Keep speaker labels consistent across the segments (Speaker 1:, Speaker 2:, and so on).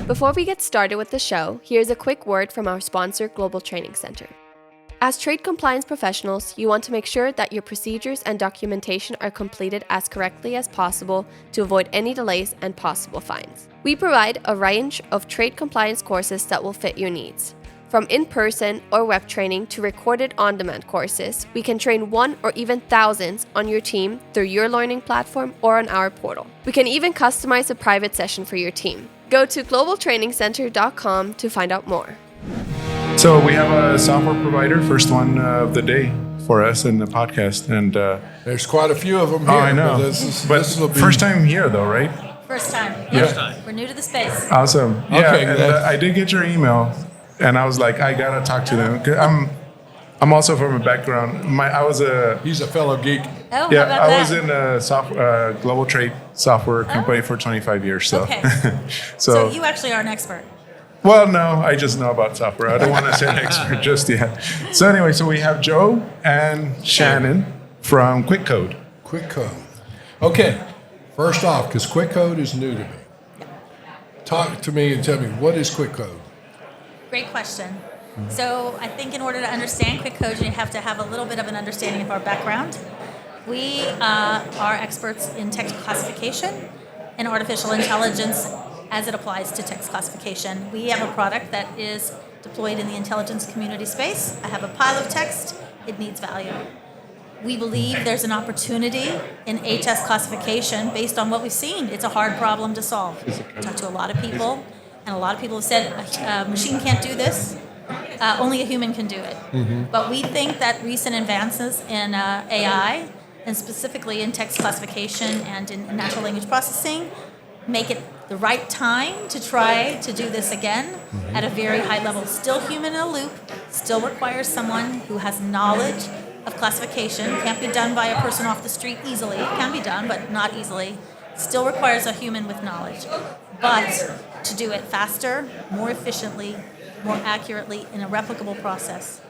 Speaker 1: Before we get started with the show, here's a quick word from our sponsor, Global Training Center. As trade compliance professionals, you want to make sure that your procedures and documentation are completed as correctly as possible to avoid any delays and possible fines. We provide a range of trade compliance courses that will fit your needs. From in-person or web training to recorded on-demand courses, we can train one or even thousands on your team through your learning platform or on our portal. We can even customize a private session for your team. Go to globaltrainingcenter.com to find out more.
Speaker 2: So we have a software provider, first one of the day for us in the podcast, and
Speaker 3: there's quite a few of them here.
Speaker 2: Oh, I know.
Speaker 3: But this will be
Speaker 2: first time here, though, right?
Speaker 4: First time.
Speaker 2: Yeah.
Speaker 4: First time. We're new to the space.
Speaker 2: Awesome. Yeah,
Speaker 3: Okay,
Speaker 2: and, I did get your email, and I was like, I gotta talk to them. 'Cause I'm also from a background.
Speaker 3: He's a fellow geek.
Speaker 4: Oh,
Speaker 2: Yeah,
Speaker 4: how about
Speaker 2: I was
Speaker 4: that?
Speaker 2: in a global trade software company for 25 years. So,
Speaker 4: Okay.
Speaker 2: so
Speaker 4: So you actually are an expert.
Speaker 2: well, no, I just know about software. I don't want to say an expert just yet. So anyway, so we have Joe and Shannon from QuickCode.
Speaker 3: QuickCode. Okay, first off, because QuickCode is new to me. Talk to me and tell me, what is QuickCode?
Speaker 4: Great question. So I think in order to understand QuickCode, you have to have a little bit of an understanding of our background. We are experts in text classification and artificial intelligence as it applies to text classification. We have a product that is deployed in the intelligence community space. I have a pile of text. It needs value. We believe there's an opportunity in HS classification based on what we've seen. It's a hard problem to solve. I talked to a lot of people, and a lot of people have said, a machine can't do this. Only a human can do it. Mm-hmm. But we think that recent advances in AI, and specifically in text classification and in natural language processing, make it the right time to try to do this again at a very high level. Still human in a loop, still requires someone who has knowledge of classification. Can't be done by a person off the street easily. It can be done, but not easily. Still requires a human with knowledge. But to do it faster, more efficiently, more accurately in a replicable process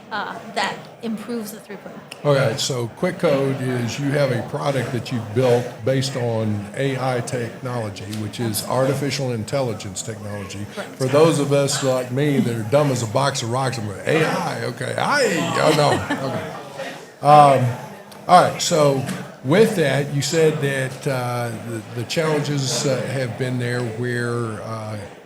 Speaker 4: that improves the throughput.
Speaker 3: Okay, so QuickCode is you have a product that you've built based on AI technology, which is artificial intelligence technology.
Speaker 4: Correct.
Speaker 3: For those of us like me that are dumb as a box of rocks, I'm like, AI, okay, okay. All right, so with that, you said that the challenges have been there where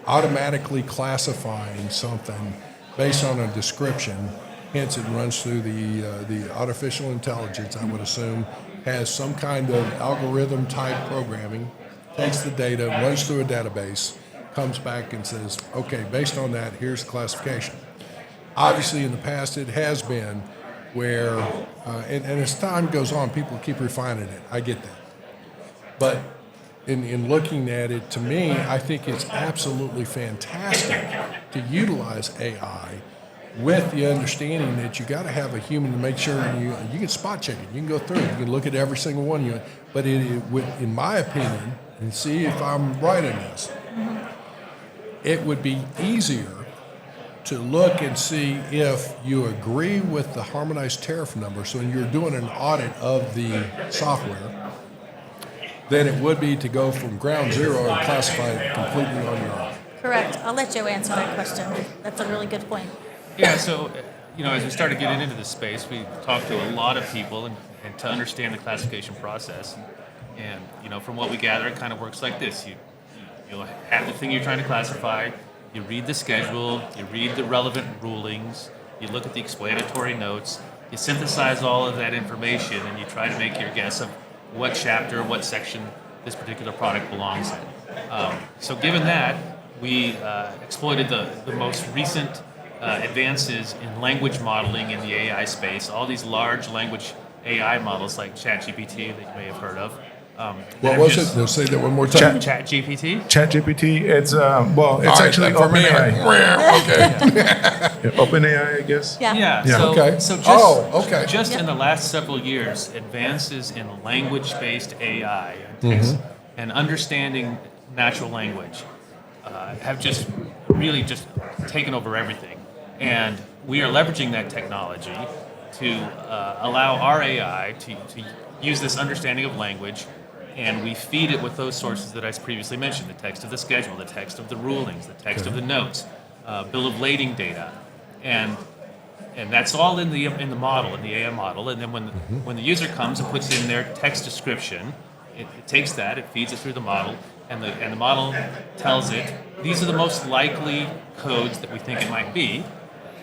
Speaker 3: automatically classifying something based on a description, hence it runs through the artificial intelligence, I would assume, has some kind of algorithm type programming, takes the data, runs through a database, comes back and says, okay, based on that, here's the classification. Obviously, in the past, it has been where, and as time goes on, people keep refining it. I get that. But in looking at it, to me, I think it's absolutely fantastic to utilize AI with the understanding that you got to have a human to make sure you can spot check it. You can go through it. You can look at every single one. But in my opinion, and see if I'm right in this, it would be easier to look and see if you agree with the harmonized tariff number. So when you're doing an audit of the software, than it would be to go from ground zero and classify it completely on your own.
Speaker 4: Correct. I'll let Joe answer that question. That's a really good point.
Speaker 5: Yeah, so, as we started getting into this space, we talked to a lot of people and to understand the classification process. And, from what we gather, it kind of works like this. You'll have the thing you're trying to classify, you read the schedule, you read the relevant rulings, you look at the explanatory notes, you synthesize all of that information, and you try to make your guess of what chapter, what section this particular product belongs in. So given that, we exploited the most recent advances in language modeling in the AI space, all these large language AI models like ChatGPT that you may have heard of.
Speaker 3: What was it? No, say that one more time.
Speaker 5: ChatGPT?
Speaker 2: ChatGPT, it's actually OpenAI.
Speaker 3: Okay.
Speaker 2: OpenAI, I guess.
Speaker 4: Yeah.
Speaker 5: So,
Speaker 3: Okay.
Speaker 5: so just in the last several years, advances in language-based AI and understanding natural language have just really just taken over everything. And we are leveraging that technology to allow our AI to use this understanding of language and we feed it with those sources that I previously mentioned: the text of the schedule, the text of the rulings, the text of the notes, bill of lading data, and that's all in the model, in the AM model. And then when the user comes and puts in their text description, it takes that, it feeds it through the model, and the model tells it these are the most likely codes that we think it might be,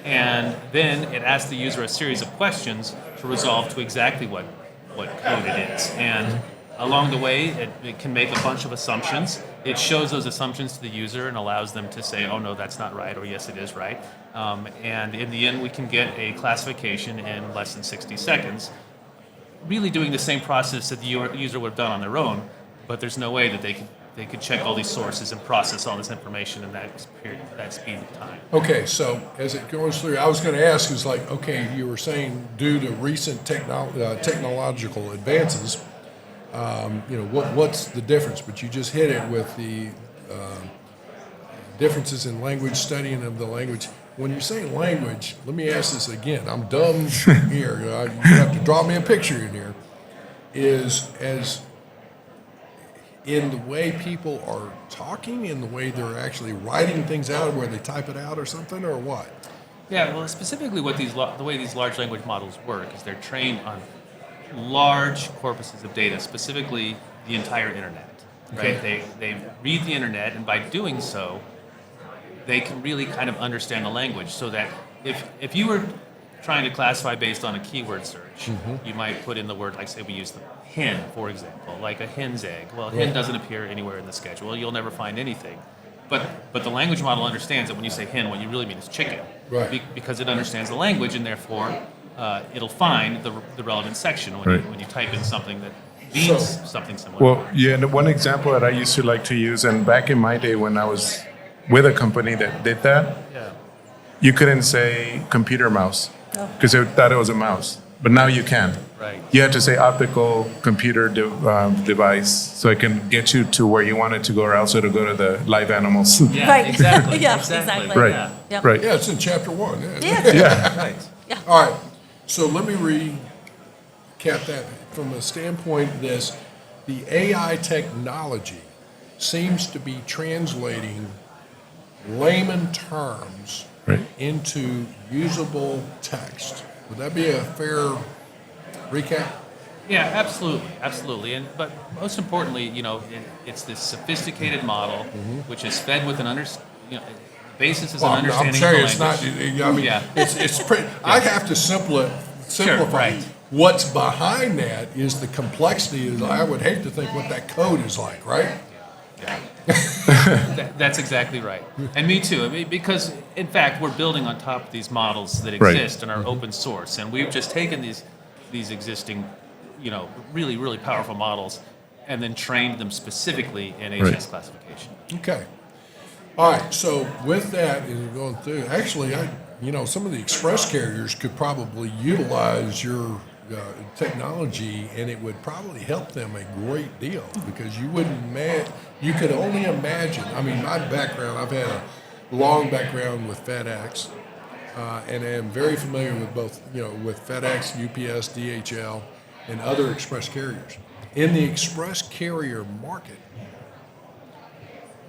Speaker 5: and then it asks the user a series of questions to resolve to exactly what code it is. And along the way, it can make a bunch of assumptions. It shows those assumptions to the user and allows them to say, oh no, that's not right, or yes, it is right. And in the end, we can get a classification in less than 60 seconds, really doing the same process that the user would have done on their own, but there's no way that they could check all these sources and process all this information in that speed of time.
Speaker 3: Okay, so as it goes through, I was going to ask is like, okay, you were saying due to recent technological advances, what's the difference? But you just hit it with the differences in language, studying of the language. When you say language, let me ask this again. I'm dumb here. You have to draw me a picture in here. Is as in the way people are talking, in the way they're actually writing things out, where they type it out or something, or what?
Speaker 5: Yeah, well, specifically the way these large language models work is they're trained on large corpuses of data, specifically the entire internet. Right?
Speaker 3: Okay.
Speaker 5: They read the internet, and by doing so, they can really kind of understand the language. So that if you were trying to classify based on a keyword search, you might put in the word, like say we use the hen, for example, like a hen's egg. Well, hen doesn't appear anywhere in the schedule. You'll never find anything. But the language model understands that when you say hen, what you really mean is chicken.
Speaker 3: Right.
Speaker 5: Because it understands the language, and therefore it'll find the relevant section when you type in something that means something similar.
Speaker 2: Well, yeah, and one example that I used to like to use, and back in my day when I was with a company that did that, you couldn't say computer mouse because they thought it was a mouse. But now you can.
Speaker 5: Right.
Speaker 2: You have to say optical computer device, so it can get you to where you want it to go, or else it'll go to the live animals.
Speaker 5: Yeah,
Speaker 4: Right.
Speaker 5: exactly.
Speaker 4: Yeah,
Speaker 5: exactly.
Speaker 4: exactly.
Speaker 2: Right.
Speaker 5: Yeah.
Speaker 4: Yep.
Speaker 2: Right.
Speaker 3: Yeah, it's in chapter 1.
Speaker 4: Yeah.
Speaker 2: Yeah.
Speaker 5: Right.
Speaker 3: All right. So let me recap that from the standpoint this. The AI technology seems to be translating layman terms into usable text. Would that be a fair recap?
Speaker 5: Yeah, absolutely. But most importantly, it's this sophisticated model which is fed with the basis is an understanding
Speaker 3: I'm sorry,
Speaker 5: of
Speaker 3: it's
Speaker 5: the
Speaker 3: not.
Speaker 5: language.
Speaker 3: I mean,
Speaker 5: Yeah.
Speaker 3: it's pretty. I have to simplify.
Speaker 5: right.
Speaker 3: What's behind that is the complexity. Is I would hate to think what that code is like, right?
Speaker 5: That's exactly right. And me too. I mean, because in fact, we're building on top of these models that
Speaker 2: Right.
Speaker 5: exist and are open source, and we've just taken these existing, really, really powerful models and then trained them specifically in HS classification.
Speaker 3: Okay. All right. So with that, as we're going through, actually, some of the express carriers could probably utilize your technology, and it would probably help them a great deal because you could only imagine. I mean, my background, I've had a long background with FedEx, and am very familiar with both, with FedEx, UPS, DHL, and other express carriers. In the express carrier market,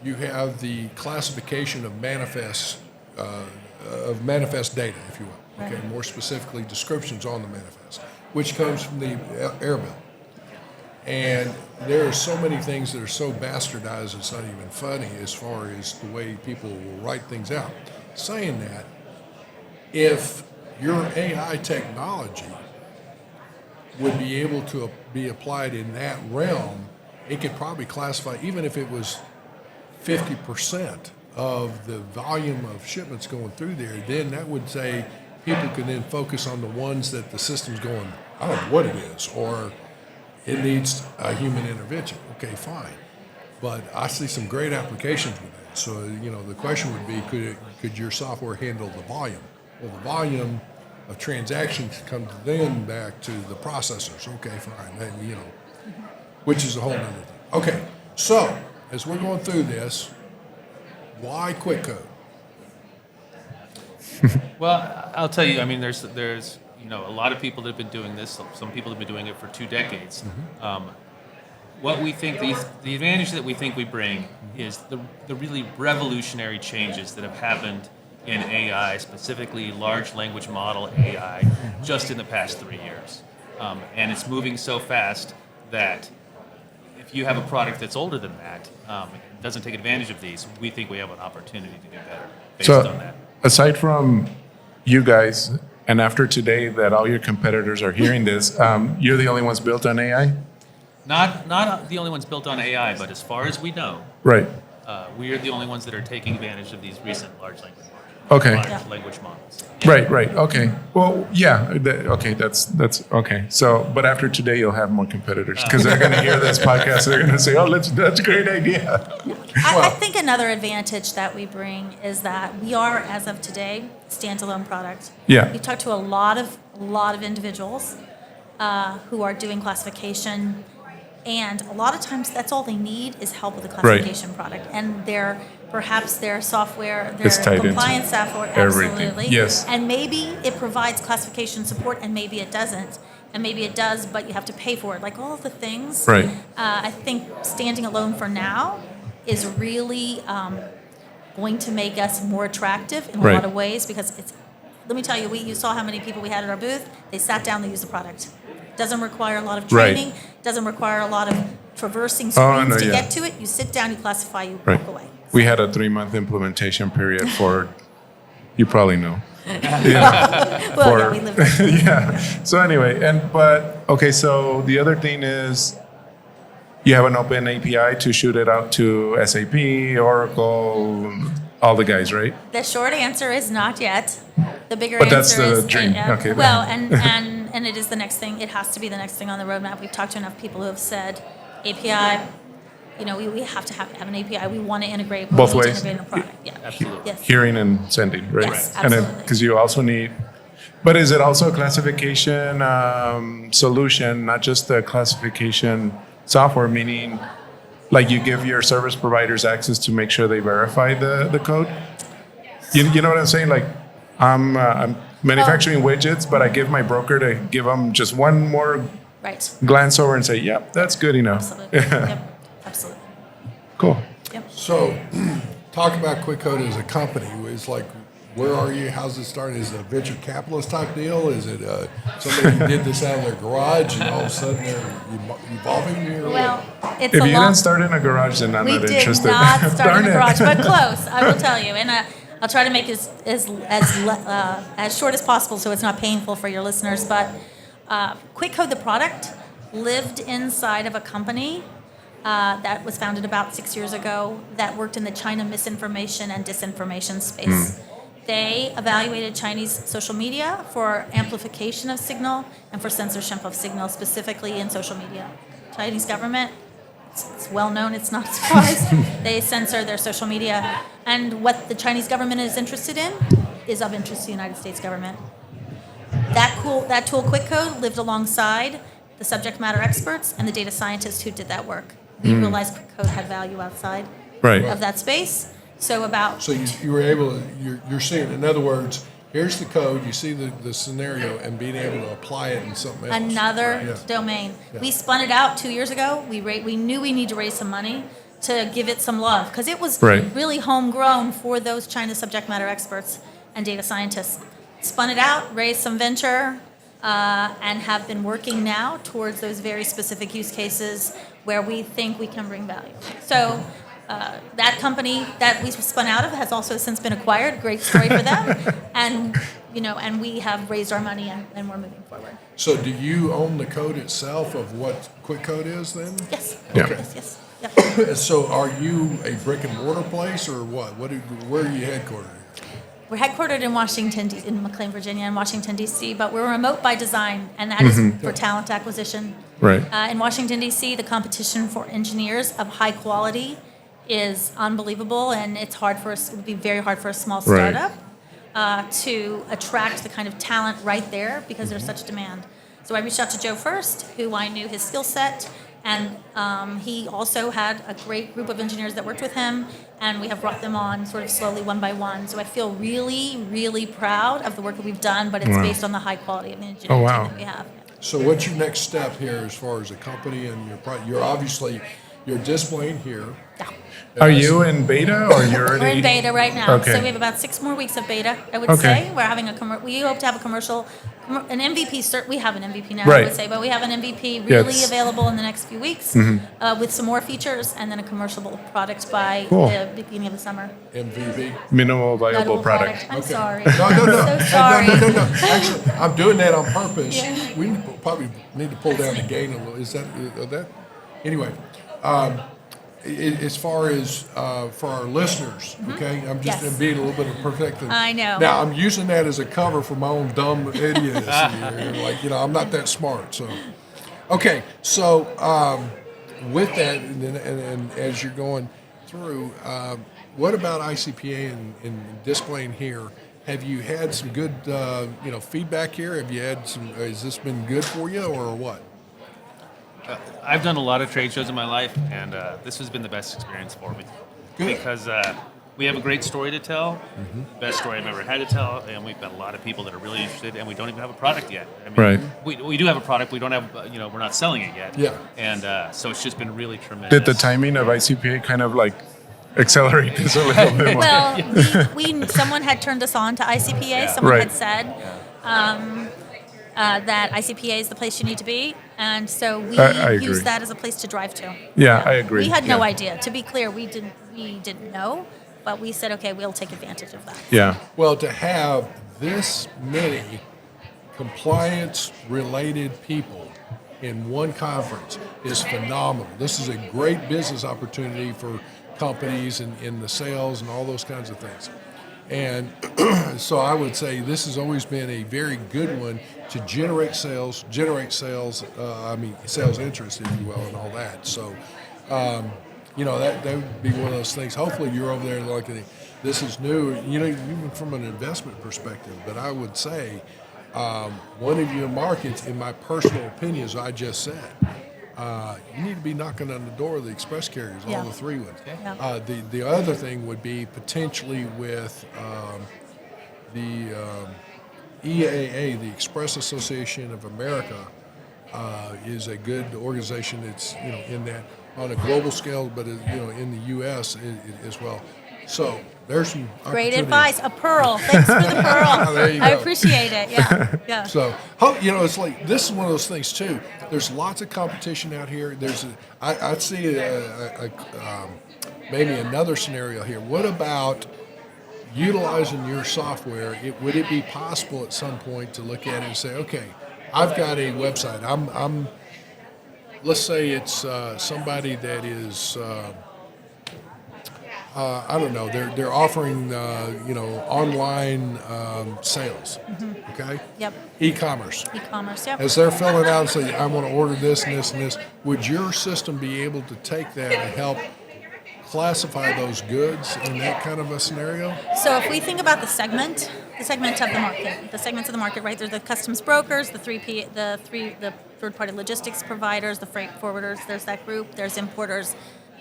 Speaker 3: you have the classification of manifest data, if you will. Okay, more specifically, descriptions on the manifest, which comes from the air bill. And there are so many things that are so bastardized, it's not even funny as far as the way people will write things out. Saying that, if your AI technology would be able to be applied in that realm, it could probably classify, even if it was 50% of the volume of shipments going through there, then that would say people can then focus on the ones that the system's going, I don't know what it is, or it needs a human intervention. Okay, fine. But I see some great applications with that. So, the question would be, could your software handle the volume? Well, the volume of transactions comes then back to the processors. Okay, fine. Then, which is a whole other thing. Okay, so as we're going through this, why QuickCode?
Speaker 5: Well, I'll tell you. I mean, there's a lot of people that have been doing this. Some people have been doing it for 2 decades. what we think the advantage that we think we bring is the really revolutionary changes that have happened in AI, specifically large language model AI, just in the past 3 years. And it's moving so fast that if you have a product that's older than that, doesn't take advantage of these, we think we have an opportunity to do better based on that.
Speaker 2: Aside from you guys, and after today that all your competitors are hearing this, you're the only ones built on AI?
Speaker 5: Not the only ones built on AI, but as far as we know,
Speaker 2: Right.
Speaker 5: we are the only ones that are taking advantage of these recent large language models.
Speaker 2: Right. Okay. Well, yeah. Okay. That's okay. So, but after today, you'll have more competitors because they're going to hear this podcast. They're going to say, "Oh, that's a great idea."
Speaker 4: I think another advantage that we bring is that we are, as of today, standalone product.
Speaker 2: Yeah.
Speaker 4: We've talked to a lot of individuals who are doing classification, and a lot of times that's all they need is help with the classification product, and perhaps their software, their
Speaker 2: It's tied into
Speaker 4: compliance software,
Speaker 2: everything.
Speaker 4: absolutely.
Speaker 2: Yes.
Speaker 4: And maybe it provides classification support, and maybe it doesn't. And maybe it does, but you have to pay for it. Like all of the things.
Speaker 2: Right.
Speaker 4: I think standing alone for now is really going to make us more attractive in a lot of ways because it's. Let me tell you, you saw how many people we had at our booth. They sat down, they used the product. Doesn't require a lot of training. Doesn't require a lot of traversing screens to get to it. You sit down, you classify, you walk away.
Speaker 2: We had a 3-month implementation period for, you probably know.
Speaker 4: Well, we live there.
Speaker 2: Yeah. So anyway, okay. So the other thing is, you have an open API to shoot it out to SAP, Oracle, all the guys, right?
Speaker 4: The short answer is not yet. The bigger
Speaker 2: But that's
Speaker 4: answer
Speaker 2: the
Speaker 4: is
Speaker 2: dream. Okay.
Speaker 4: Well, and it is the next thing. It has to be the next thing on the roadmap. We've talked to enough people who have said API. We have to have an API. We want to integrate
Speaker 2: Both
Speaker 4: we need
Speaker 2: ways.
Speaker 4: To integrate in a product. Yeah.
Speaker 5: Absolutely.
Speaker 4: Yes.
Speaker 2: Hearing and sending, right?
Speaker 4: Yes,
Speaker 2: And
Speaker 4: absolutely.
Speaker 2: because you also need, but is it also a classification solution, not just the classification software, meaning like you give your service providers access to make sure they verify the code? You know what I'm saying? Like I'm manufacturing widgets, but I give my broker to give them just one more
Speaker 4: Right.
Speaker 2: glance over and say, yep, that's good enough.
Speaker 4: Absolutely. Yep. Absolutely.
Speaker 2: Cool.
Speaker 4: Yep.
Speaker 3: So, talk about QuickCode as a company. It's like, where are you? How's it starting? Is it a venture capitalist type deal? Is it somebody who did this out of their garage and all of a sudden they're evolving?
Speaker 4: Well, it's
Speaker 2: If
Speaker 4: a
Speaker 2: you
Speaker 4: long.
Speaker 2: didn't start in a garage, then I'm
Speaker 4: We
Speaker 2: not
Speaker 4: did
Speaker 2: interested.
Speaker 4: not start in
Speaker 2: Darn
Speaker 4: the
Speaker 2: it.
Speaker 4: garage, but close. I will tell you, and I'll try to make it as short as possible so it's not painful for your listeners. But QuickCode, the product, lived inside of a company that was founded about 6 years ago that worked in the China misinformation and disinformation space. They evaluated Chinese social media for amplification of signal and for censorship of signal, specifically in social media. Chinese government, it's well known, it's not a surprise. They censor their social media. And what the Chinese government is interested in is of interest to the United States government. That tool, QuickCode, lived alongside the subject matter experts and the data scientists who did that work. We realized QuickCode had value outside of that space. So
Speaker 3: you were able to, you're seeing, in other words, here's the code, you see the scenario and being able to apply it in something else.
Speaker 4: another domain.
Speaker 3: Yeah.
Speaker 4: We spun it out 2 years ago. We knew we need to raise some money to give it some love because it was really homegrown for those China subject matter experts and data scientists. Spun it out, raised some venture, and have been working now towards those very specific use cases where we think we can bring value. So that company that we spun out of has also since been acquired. Great story for them, and we have raised our money and we're moving forward.
Speaker 3: So do you own the code itself of what QuickCode is then?
Speaker 4: Yes.
Speaker 2: Yeah.
Speaker 4: Yes. Yep.
Speaker 3: So are you a brick and mortar place or what? Where are you headquartered?
Speaker 4: We're headquartered in Washington, in McLean, Virginia, and Washington, D.C., but we're remote by design, and that is for talent acquisition.
Speaker 2: Right.
Speaker 4: In Washington, D.C., the competition for engineers of high quality is unbelievable, and it would be very hard for a small startup to attract the kind of talent right there because there's such demand. So I reached out to Joe first, who I knew his skill set, and he also had a great group of engineers that worked with him, and we have brought them on sort of slowly one by one. So I feel really, really proud of the work that we've done, but it's based on the high quality of the engineering team that we have.
Speaker 3: So what's your next step here as far as the company and you're obviously, you're displaying here.
Speaker 4: Yeah.
Speaker 2: Are you in beta or you're already?
Speaker 4: We're in beta right now,
Speaker 2: Okay.
Speaker 4: so we have about 6 more weeks of beta. I would
Speaker 2: Okay.
Speaker 4: say we're having we hope to have an MVP. We have an MVP now, I
Speaker 2: Right.
Speaker 4: would say, but we have an MVP
Speaker 2: Yeah,
Speaker 4: really
Speaker 2: it's-
Speaker 4: available in the next few weeks with some more features, and then a commercial product by
Speaker 2: Cool.
Speaker 4: the beginning of the summer.
Speaker 3: MVP.
Speaker 2: Minimal viable
Speaker 4: Notable
Speaker 2: product.
Speaker 4: I'm
Speaker 3: Okay.
Speaker 4: sorry.
Speaker 3: No.
Speaker 4: So sorry.
Speaker 3: No. Actually, I'm doing that on purpose.
Speaker 4: Yeah.
Speaker 3: We probably need to pull down the gain a little. Is that? Anyway, as far as for our listeners, okay, I'm just
Speaker 4: Yes.
Speaker 3: being a little bit of protective.
Speaker 4: I know.
Speaker 3: Now I'm using that as a cover for my own dumb idiocy. Like I'm not that smart. So, okay. So with that, and as you're going through, what about ICPA and displaying here? Have you had some good, feedback here? Have you had some? Has this been good for you, or what?
Speaker 5: I've done a lot of trade shows in my life, and this has been the best experience for me.
Speaker 3: Good.
Speaker 5: Because we have a great story to tell, best story I've ever had to tell, and we've got a lot of people that are really interested, and we don't even have a product yet. I mean,
Speaker 2: Right.
Speaker 5: We do have a product, we don't have, we're not selling it yet.
Speaker 3: Yeah.
Speaker 5: And so it's just been really tremendous.
Speaker 2: Did the timing of ICPA kind of like accelerate this a little bit more?
Speaker 4: Well, someone had turned us on to ICPA.
Speaker 5: Yeah.
Speaker 4: Someone
Speaker 2: Right.
Speaker 4: had said that ICPA is the place you need to be, and so we
Speaker 2: I agree.
Speaker 4: use that as a place to drive to.
Speaker 2: Yeah, I agree.
Speaker 4: We had no
Speaker 2: Yeah.
Speaker 4: idea. To be clear, we didn't know, but we said, okay, we'll take advantage of that.
Speaker 2: Yeah.
Speaker 3: Well, to have this many compliance-related people in one conference is phenomenal. This is a great business opportunity for companies and in the sales and all those kinds of things. And so I would say this has always been a very good one to generate sales interest, if you will, and all that. So, that would be one of those things. Hopefully you're over there like, this is new, even from an investment perspective. But I would say one of your markets, in my personal opinion, as I just said, you need to be knocking on the door of the express carriers,
Speaker 4: Yeah.
Speaker 3: all the three ones.
Speaker 4: Yeah.
Speaker 3: The other thing would be potentially with the EAA, the Express Association of America, is a good organization that's in that on a global scale, but in the U.S. As well. So there's some
Speaker 4: Great
Speaker 3: opportunity.
Speaker 4: advice. A pearl. Thanks for the pearl.
Speaker 3: There you
Speaker 4: I
Speaker 3: go.
Speaker 4: appreciate it. Yeah.
Speaker 3: So, it's like this is one of those things too. There's lots of competition out here. I'd see maybe another scenario here. What about utilizing your software? Would it be possible at some point to look at it and say, okay, I've got a website. Let's say it's somebody that is. I don't know. They're offering online sales. Okay.
Speaker 4: Yep.
Speaker 3: E-commerce.
Speaker 4: E-commerce. Yep.
Speaker 3: As they're filling out and say, I want to order this and this and this, would your system be able to take that and help classify those goods in that kind of a scenario?
Speaker 4: So if we think about the segment of the market, the segments of the market, right? There's the customs brokers, the third-party logistics providers, the freight forwarders. There's that group. There's importers.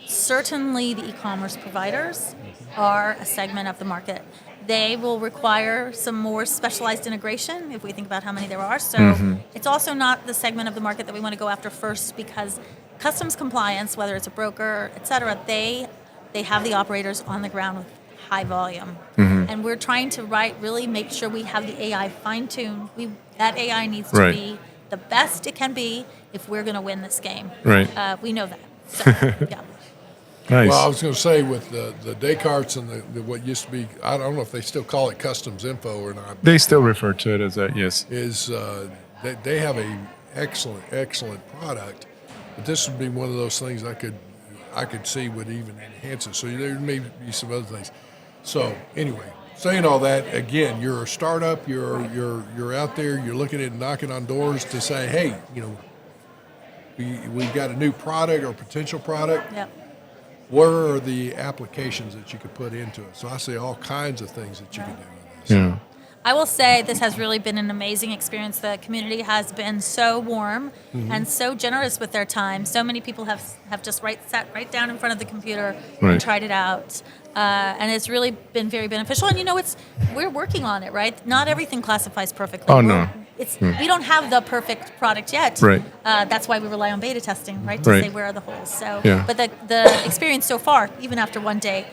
Speaker 4: Certainly, the e-commerce providers are a segment of the market. They will require some more specialized integration if we think about how many there are. So it's also not the segment of the market that we want to go after first, because customs compliance, whether it's a broker, et cetera, they have the operators on the ground with high volume. And we're trying to really make sure we have the AI fine-tuned. That AI needs to
Speaker 2: Right.
Speaker 4: be the best it can be if we're going to win this game.
Speaker 2: Right.
Speaker 4: We know that. So, yeah.
Speaker 2: Nice.
Speaker 3: Well, I was going to say with the Descartes and the what used to be, I don't know if they still call it customs info or not.
Speaker 2: They still refer to it as that, yes.
Speaker 3: Is they have a excellent product, but this would be one of those things I could see would even enhance it. So there may be some other things. So anyway, saying all that, again, you're a startup. You're out there. You're looking at knocking on doors to say, hey, we've got a new product or potential product.
Speaker 4: Yep.
Speaker 3: What are the applications that you could put into it? So I see all kinds of things that you could do with this.
Speaker 2: Yeah.
Speaker 4: I will say this has really been an amazing experience. The community has been so warm and so generous with their time. So many people have just sat right down in front of the computer
Speaker 2: Right.
Speaker 4: and tried it out. And it's really been very beneficial. And we're working on it, right? Not everything classifies perfectly.
Speaker 2: Oh, no.
Speaker 4: We don't have the perfect product yet.
Speaker 2: Right.
Speaker 4: That's why we rely on beta testing, right? To
Speaker 2: Right.
Speaker 4: say where are the holes. So,
Speaker 2: Yeah.
Speaker 4: but the experience so far, even after one day,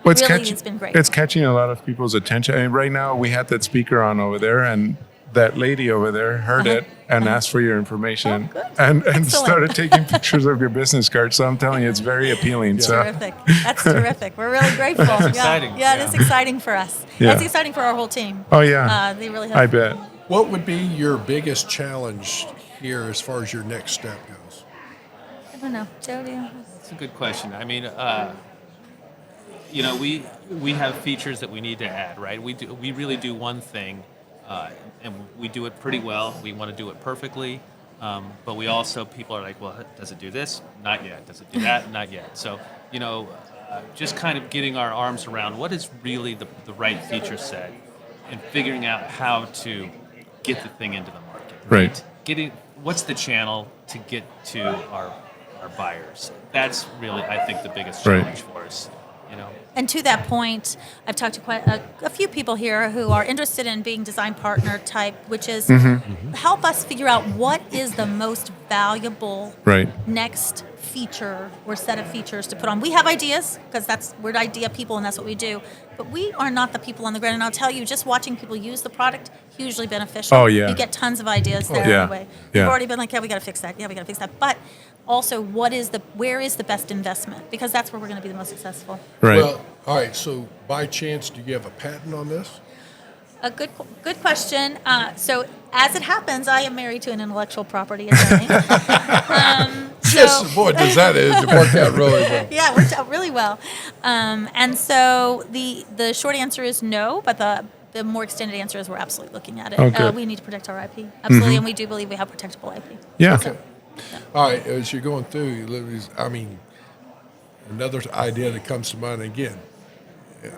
Speaker 2: Well, it's
Speaker 4: really
Speaker 2: catching,
Speaker 4: has been great.
Speaker 2: It's catching a lot of people's attention. I mean, right now, we had that speaker on over there, and that lady over there heard it and asked for your information
Speaker 4: Oh, good.
Speaker 2: and
Speaker 4: Excellent.
Speaker 2: started taking pictures of your business card. So I'm telling you, it's very appealing. So
Speaker 4: Terrific. That's terrific. We're really grateful. That's
Speaker 5: exciting.
Speaker 4: Yeah, it is exciting for us.
Speaker 2: Yeah.
Speaker 4: It's exciting for our whole team.
Speaker 2: Oh, yeah.
Speaker 4: They really have.
Speaker 2: I bet.
Speaker 3: What would be your biggest challenge here as far as your next step goes?
Speaker 4: I don't know. Jody?
Speaker 5: That's a good question. I mean, we have features that we need to add, right? We really do one thing, and we do it pretty well. We want to do it perfectly, but we also, people are like, well, does it do this? Not yet. Does it do that? Not yet. So, just kind of getting our arms around what is really the right feature set, and figuring out how to get the thing into the market.
Speaker 2: Right.
Speaker 5: What's the channel to get to our buyers? That's really, I think, the biggest
Speaker 2: Right.
Speaker 5: challenge for us.
Speaker 4: And to that point, I've talked to quite a few people here who are interested in being design partner type, which is help us figure out what is the most valuable
Speaker 2: Right.
Speaker 4: next feature or set of features to put on. We have ideas because we're idea people and that's what we do. But we are not the people on the ground. And I'll tell you, just watching people use the product, hugely beneficial.
Speaker 2: Oh, yeah.
Speaker 4: You get tons of ideas there
Speaker 2: yeah.
Speaker 4: anyway.
Speaker 2: Yeah.
Speaker 4: You've already been like, yeah, we got to fix that. Yeah, we got to fix that. But also, where is the best investment? Because that's where we're going to be the most successful.
Speaker 2: Right.
Speaker 3: Well, all right. So, by chance, do you have a patent on this?
Speaker 4: A good question. So, as it happens, I am married to an intellectual property attorney.
Speaker 3: Yes, boy, does that work out really well.
Speaker 4: Yeah, it worked out really well. And so the short answer is no, but the more extended answer is we're absolutely looking at it.
Speaker 2: Okay.
Speaker 4: We need to protect our IP, absolutely, and we do believe we have protectable IP.
Speaker 2: Yeah.
Speaker 3: Okay. All right. As you're going through, another idea that comes to mind again.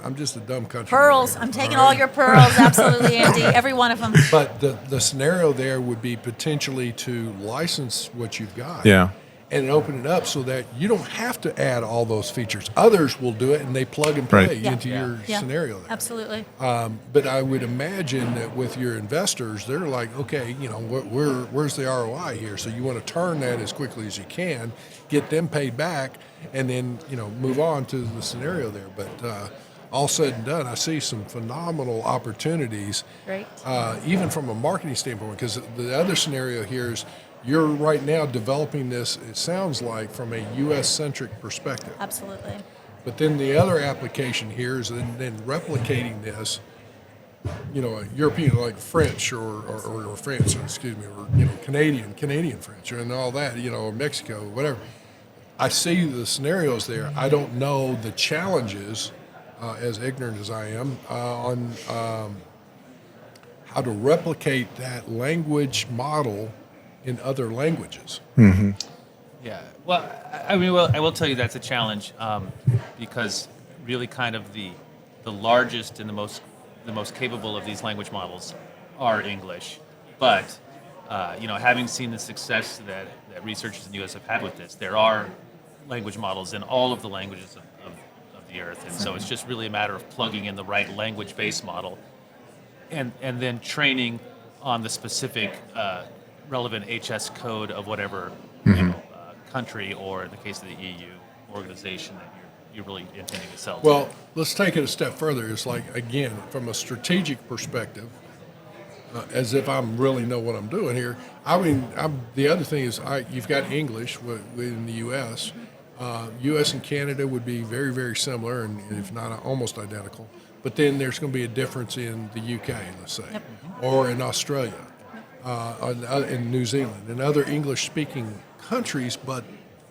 Speaker 3: I'm just a dumb country.
Speaker 4: Pearls.
Speaker 3: boy,
Speaker 4: I'm taking
Speaker 3: all
Speaker 4: all
Speaker 3: right?
Speaker 4: your pearls, absolutely, Andy. Every one of them.
Speaker 3: But the scenario there would be potentially to license what you've got.
Speaker 2: Yeah.
Speaker 3: And open it up so that you don't have to add all those features. Others will do it, and they plug and play
Speaker 2: Right.
Speaker 4: Yeah.
Speaker 3: into your
Speaker 4: Yeah.
Speaker 3: scenario there.
Speaker 4: Absolutely.
Speaker 3: But I would imagine that with your investors, they're like, okay, where's the ROI here? So you want to turn that as quickly as you can, get them paid back, and then move on to the scenario there. But all said and done, I see some phenomenal opportunities,
Speaker 4: Great.
Speaker 3: even from a marketing standpoint. Because the other scenario here is you're right now developing this. It sounds like from a U.S.-centric perspective.
Speaker 4: Absolutely.
Speaker 3: But then the other application here is then replicating this, European, like French or France, excuse me, or Canadian French, and all that, or Mexico, whatever. I see the scenarios there. I don't know the challenges, as ignorant as I am, on how to replicate that language model in other languages.
Speaker 5: Yeah. Well, I will tell you that's a challenge because really kind of the largest and the most capable of these language models are English. But having seen the success that researchers in the U.S. have had with this, there are language models in all of the languages of the earth, and so it's just really a matter of plugging in the right language-based model, and then training on the specific relevant HS code of whatever country, or in the case of the EU organization that you're really intending to sell to.
Speaker 3: Well, let's take it a step further. It's like, again, from a strategic perspective, as if I really know what I'm doing here. The other thing is, you've got English in the U.S. U.S. and Canada would be very, very similar, and if not almost identical. But then there's going to be a difference in the U.K., let's say, or in Australia, in New Zealand, and other English-speaking countries. But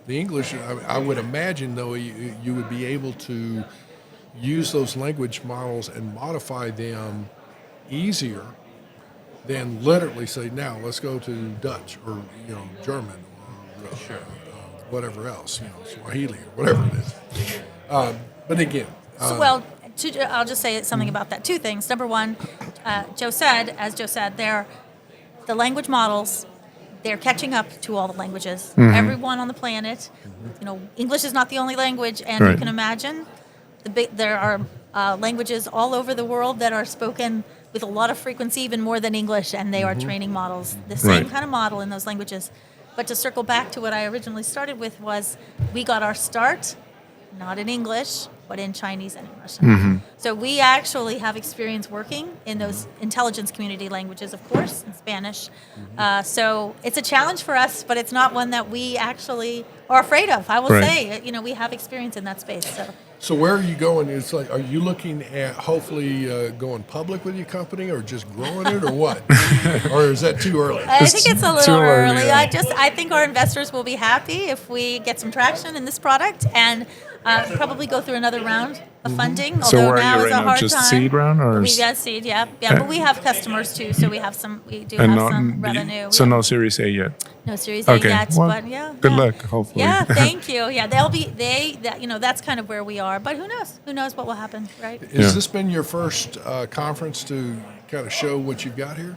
Speaker 3: the English, I would imagine, though, you would be able to use those language models and modify them easier than literally say, now let's go to Dutch or German or whatever else, Swahili or whatever it is. But again,
Speaker 4: I'll just say something about that. Two things. Number one, as Joe said, the language models, they're catching up to all the languages. Everyone on the planet, English is not the only language, and you can imagine there are languages all over the world that are spoken with a lot of frequency, even more than English, and they are training models, the same kind of model in those languages. But to circle back to what I originally started with was we got our start not in English, but in Chinese and in Russian. So we actually have experience working in those intelligence community languages, of course, in Spanish. So it's a challenge for us, but it's not one that we actually are afraid of. I will say, we have experience in that space.
Speaker 3: So where are you going? It's like, are you looking at hopefully going public with your company, or just growing it, or what? Or is that too early?
Speaker 4: I think it's a little early.
Speaker 2: Yeah.
Speaker 4: I think our investors will be happy if we get some traction in this product and probably go through another round of funding.
Speaker 2: So
Speaker 4: although
Speaker 2: where
Speaker 4: now
Speaker 2: are you
Speaker 4: is
Speaker 2: right
Speaker 4: a
Speaker 2: now?
Speaker 4: hard
Speaker 2: Just
Speaker 4: time.
Speaker 2: seed round, or
Speaker 4: We got seed, yeah. But we have customers too, so we do have some revenue.
Speaker 2: So no Series A yet.
Speaker 4: No Series A yet,
Speaker 2: well,
Speaker 4: but yeah.
Speaker 2: Good
Speaker 4: yeah.
Speaker 2: luck, hopefully.
Speaker 4: Yeah, thank you. Yeah, that's kind of where we are. But who knows? Who knows what will happen, right?
Speaker 3: Has this been your first conference to kind of show what you've got here?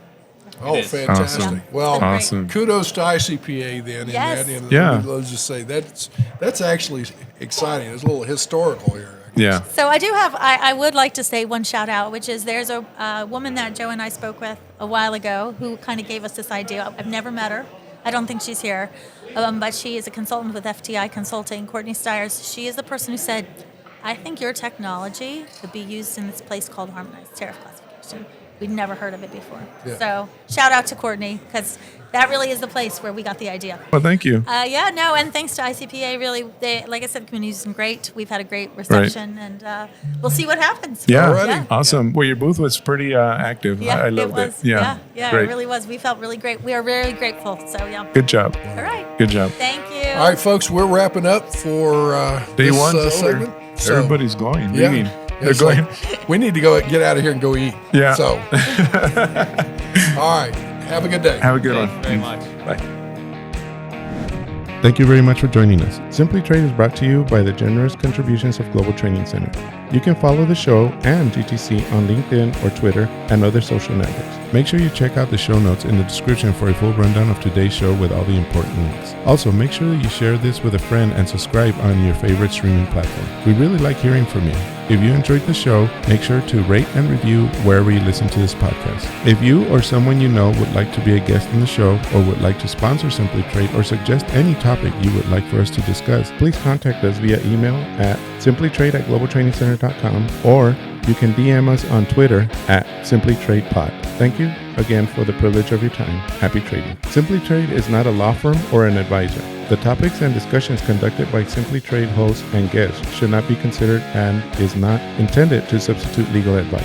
Speaker 3: Oh,
Speaker 5: is.
Speaker 3: fantastic.
Speaker 2: Awesome.
Speaker 3: Well,
Speaker 2: Awesome.
Speaker 3: kudos to ICPA then.
Speaker 4: Yes.
Speaker 3: And
Speaker 2: Yeah.
Speaker 3: let's just say that's actually exciting. It's a little historical here.
Speaker 2: Yeah.
Speaker 4: So I would like to say one shout out, which is there's a woman that Joe and I spoke with a while ago who kind of gave us this idea. I've never met her. I don't think she's here. But she is a consultant with FTI Consulting, Courtney Stiers. She is the person who said, I think your technology could be used in this place called harmonized tariff classification. We'd never heard of it before.
Speaker 3: Yeah.
Speaker 4: So shout out to Courtney, because that really is the place where we got the idea.
Speaker 2: Well, thank you.
Speaker 4: And thanks to ICPA, really, like I said, the community's been great. We've had a great reception, and we'll see what happens.
Speaker 2: Yeah.
Speaker 3: Alrighty.
Speaker 2: Awesome. Well, your booth was pretty active.
Speaker 4: Yeah,
Speaker 2: I loved
Speaker 4: it was.
Speaker 2: it. Yeah.
Speaker 4: It really was. We felt really great. We are very grateful. So, yeah.
Speaker 2: Good job.
Speaker 4: All right.
Speaker 2: Good job.
Speaker 4: Thank you.
Speaker 3: All right, folks, we're wrapping up for
Speaker 2: Day
Speaker 3: this
Speaker 2: one's over.
Speaker 3: segment. So,
Speaker 2: Everybody's going.
Speaker 3: yeah.
Speaker 2: Meaning.
Speaker 3: Yeah,
Speaker 2: They're
Speaker 3: so
Speaker 2: going.
Speaker 3: we need to get out of here and go eat.
Speaker 2: Yeah.
Speaker 3: So, all right. Have a good day.
Speaker 2: Have a good
Speaker 5: Thank
Speaker 2: one.
Speaker 5: you very much.
Speaker 2: Bye. Thank you very much for joining us. Simply Trade is brought to you by the generous contributions of Global Training Center. You can follow the show and GTC on LinkedIn or Twitter and other social networks. Make sure you check out the show notes in the description for a full rundown of today's show with all the important links. Also, make sure that you share this with a friend and subscribe on your favorite streaming platform. We really like hearing from you. If you enjoyed the show, make sure to rate and review wherever you listen to this podcast. If you or someone you know would like to be a guest on the show, or would like to sponsor Simply Trade, or suggest any topic you would like for us to discuss, please contact us via email at simplytrade@globaltrainingcenter.com, or you can DM us on Twitter at simplytradepod. Thank you again for the privilege of your time. Happy trading. Simply Trade is not a law firm or an advisor. The topics and discussions conducted by Simply Trade hosts and guests should not be considered and is not intended to substitute legal advice.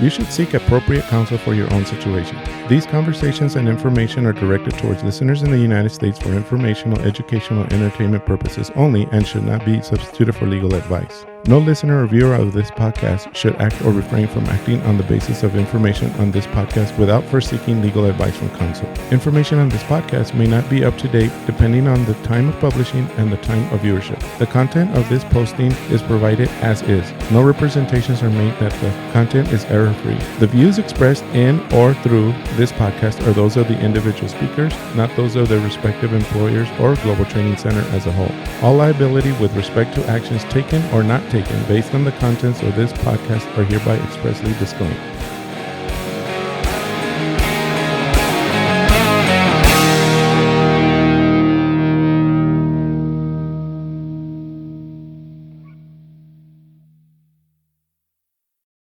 Speaker 2: You should seek appropriate counsel for your own situation. These conversations and information are directed towards listeners in the United States for informational, educational, and entertainment purposes only, and should not be substituted for legal advice. No listener or viewer of this podcast should act or refrain from acting on the basis of information on this podcast without first seeking legal advice from counsel. Information on this podcast may not be up to date depending on the time of publishing and the time of viewership. The content of this posting is provided as is. No representations are made that the content is error-free. The views expressed in or through this podcast are those of the individual speakers, not those of their respective employers or Global Training Center as a whole. All liability with respect to actions taken or not taken based on the contents of this podcast are hereby expressly disclaimed.